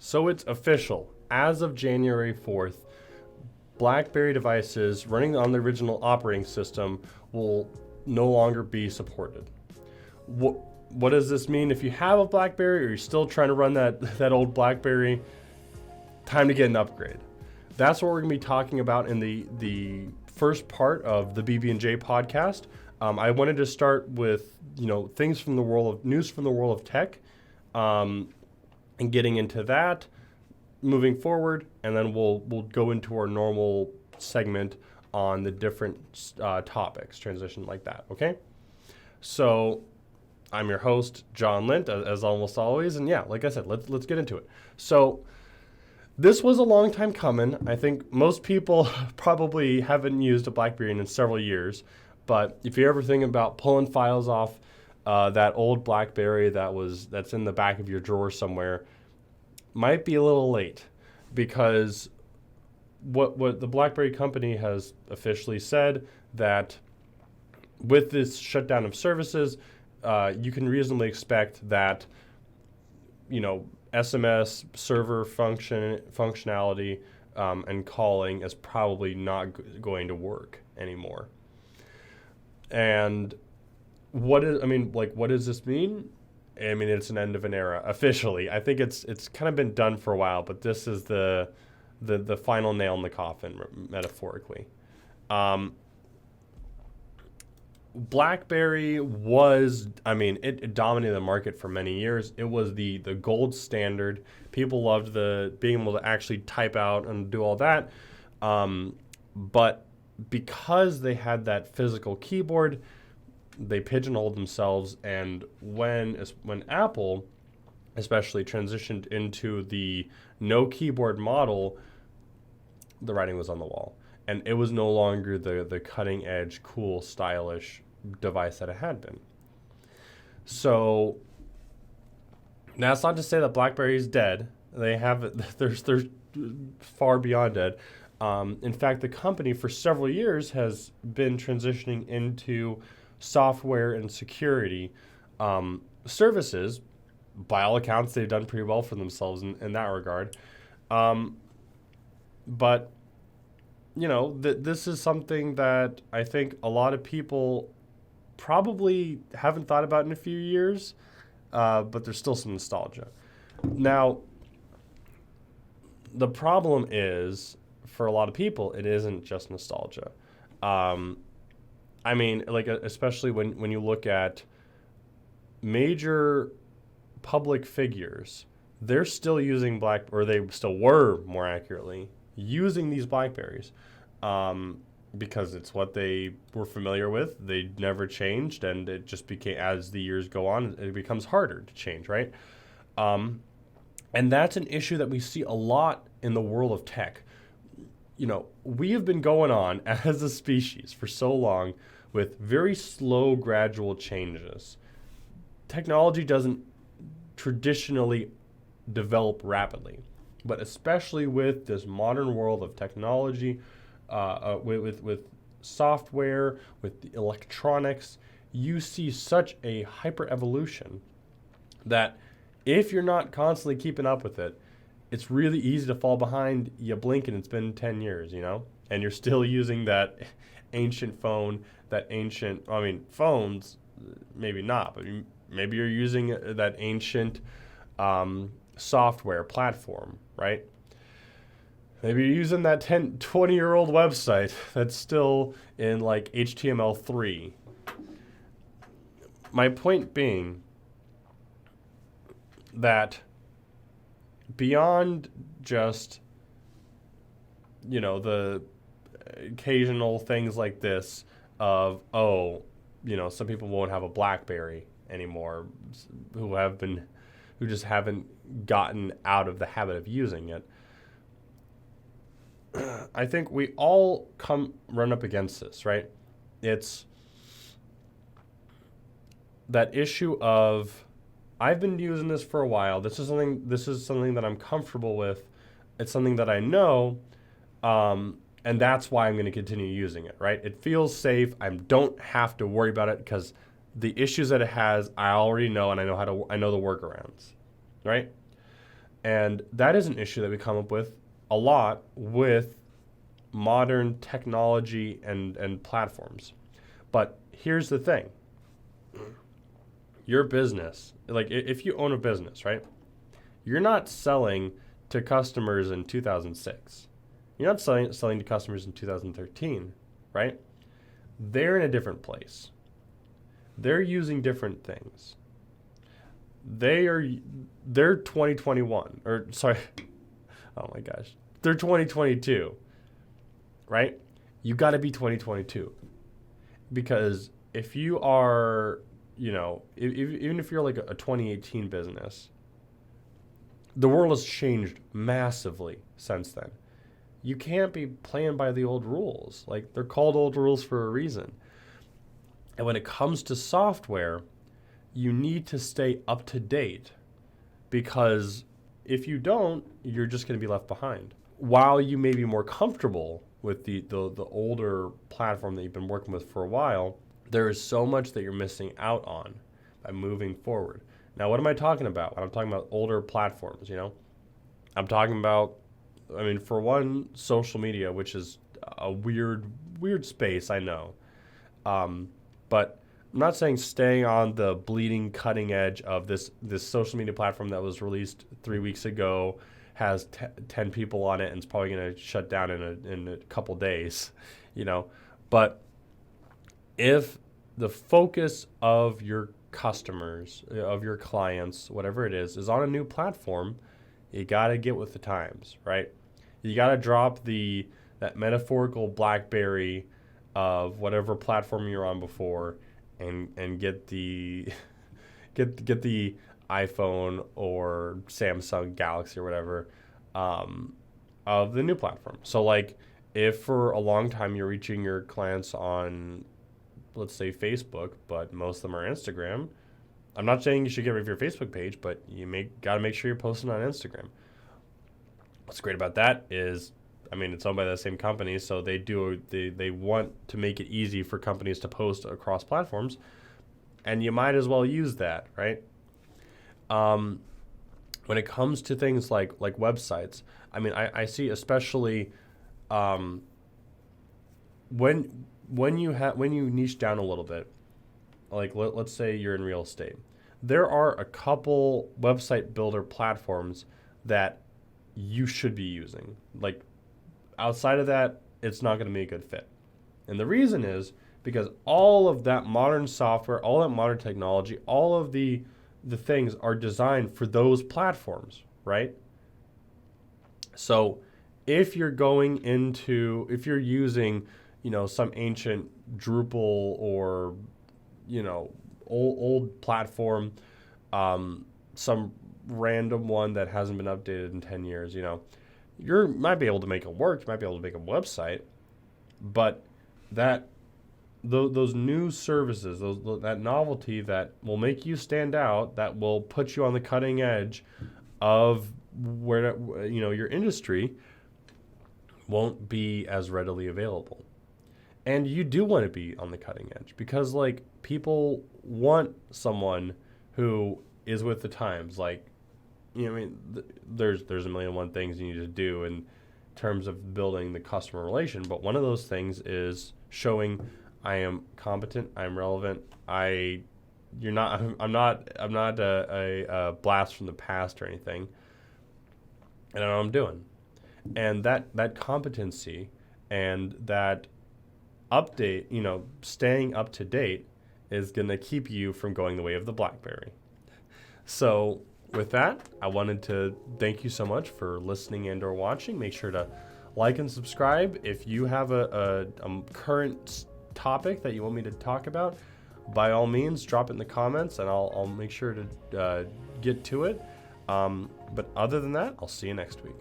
So it's official. As of January 4th, BlackBerry devices running on the original operating system will no longer be supported. What does this mean? If you have a BlackBerry or you're still trying to run that old BlackBerry, time to get an upgrade. That's what we're going to be talking about in the first part of the BB&J podcast. I wanted to start with things from the world of news from the world of tech, and getting into that, moving forward, and then we'll go into our normal segment on the different topics, transition like that. Okay, so I'm your host, John Lint, as almost always, and yeah, like I said, let's get into it. So this was a long time coming. I think most people probably haven't used a BlackBerry in several years, but if you ever think about pulling files off that old BlackBerry that's in the back of your drawer somewhere, might be a little late, because what the BlackBerry company has officially said that with this shutdown of services, you can reasonably expect that SMS server functionality and calling is probably not going to work anymore. And what does this mean? I mean, it's an end of an era officially. I think it's kind of been done for a while, but this is the final nail in the coffin, metaphorically. BlackBerry it dominated the market for many years. It was the gold standard. People loved being able to actually type out and do all that. But because they had that physical keyboard, they pigeonholed themselves, and when Apple especially transitioned into the no keyboard model, the writing was on the wall, and it was no longer the cutting edge, cool, stylish device that it had been. So that's not to say that BlackBerry is dead. They're far beyond dead. In fact, the company for several years has been transitioning into software and security services. By all accounts, they've done pretty well for themselves in that regard. But this is something that I think a lot of people probably haven't thought about in a few years, but there's still some nostalgia. Now, the problem is, for a lot of people, it isn't just nostalgia. Especially when you look at major public figures, they're still using they still were, more accurately, using these BlackBerries, because it's what they were familiar with. They never changed, and it just became, as the years go on, it becomes harder to change, right? And that's an issue that we see a lot in the world of tech. We have been going on as a species for so long with very slow, gradual changes. Technology doesn't traditionally develop rapidly, but especially with this modern world of technology, with software, with the electronics, you see such a hyper evolution that if you're not constantly keeping up with it, it's really easy to fall behind. You blink and it's been 10 years, and you're still using that ancient phone, phones, maybe not, but maybe you're using that ancient software platform, right? Maybe you're using that 20-year-old website that's still in like HTML3. My point being that beyond just, the occasional things like this of, some people won't have a BlackBerry anymore who just haven't gotten out of the habit of using it. I think we all run up against this, right? It's that issue of, I've been using this for a while. This is something that I'm comfortable with. It's something that I know, and that's why I'm going to continue using it, right? It feels safe. I don't have to worry about it because the issues that it has, I already know, and I know the workarounds, right? And that is an issue that we come up with a lot with modern technology and platforms. But here's the thing. Your business, like if you own a business, right? You're not selling to customers in 2006. You're not selling to customers in 2013, right? They're in a different place. They're using different things. They're 2021, or sorry, oh my gosh, they're 2022, right? You got to be 2022, because if you are, even if you're like a 2018 business, the world has changed massively since then. You can't be playing by the old rules. Like, they're called old rules for a reason. And when it comes to software, you need to stay up to date, because if you don't, you're just going to be left behind. While you may be more comfortable with the older platform that you've been working with for a while, there is so much that you're missing out on by moving forward. Now, what am I talking about when I'm talking about older platforms? I'm talking about, for one, social media, which is a weird space, I know. But I'm not saying staying on the bleeding cutting edge of this social media platform that was released 3 weeks ago, has 10 people on it, and it's probably going to shut down in a couple days, But if the focus of your customers, of your clients, whatever it is on a new platform, you got to get with the times, right? You got to drop that metaphorical BlackBerry of whatever platform you're on before, and get the get the iPhone or Samsung Galaxy or whatever of the new platform. So like, if for a long time you're reaching your clients on, let's say, Facebook, but most of them are Instagram, I'm not saying you should get rid of your Facebook page, but you got to make sure you're posting on Instagram. What's great about that is, it's owned by the same company, so they want to make it easy for companies to post across platforms, and you might as well use that, right? When it comes to things like websites, I see, especially when you niche down a little bit, like let's say you're in real estate, there are a couple website builder platforms that you should be using. Like, outside of that, it's not going to be a good fit. And the reason is because all of that modern software, all that modern technology, all of the things are designed for those platforms, right? So if you're using, some ancient Drupal or, old platform, some random one that hasn't been updated in 10 years, you might be able to make it work. You might be able to make a website, but those new services, that novelty that will make you stand out, that will put you on the cutting edge of where your industry, won't be as readily available. And you do want to be on the cutting edge, because like, people want someone who is with the times. Like, there's a million and one things you need to do in terms of building the customer relation, but one of those things is showing I am competent, I'm relevant, I'm not a blast from the past or anything, and I know what I'm doing. And that competency and that update, staying up to date, is going to keep you from going the way of the BlackBerry. So with that, I wanted to thank you so much for listening and or watching. Make sure to like and subscribe. If you have a current topic that you want me to talk about, by all means, drop it in the comments, and I'll make sure to get to it. But other than that, I'll see you next week.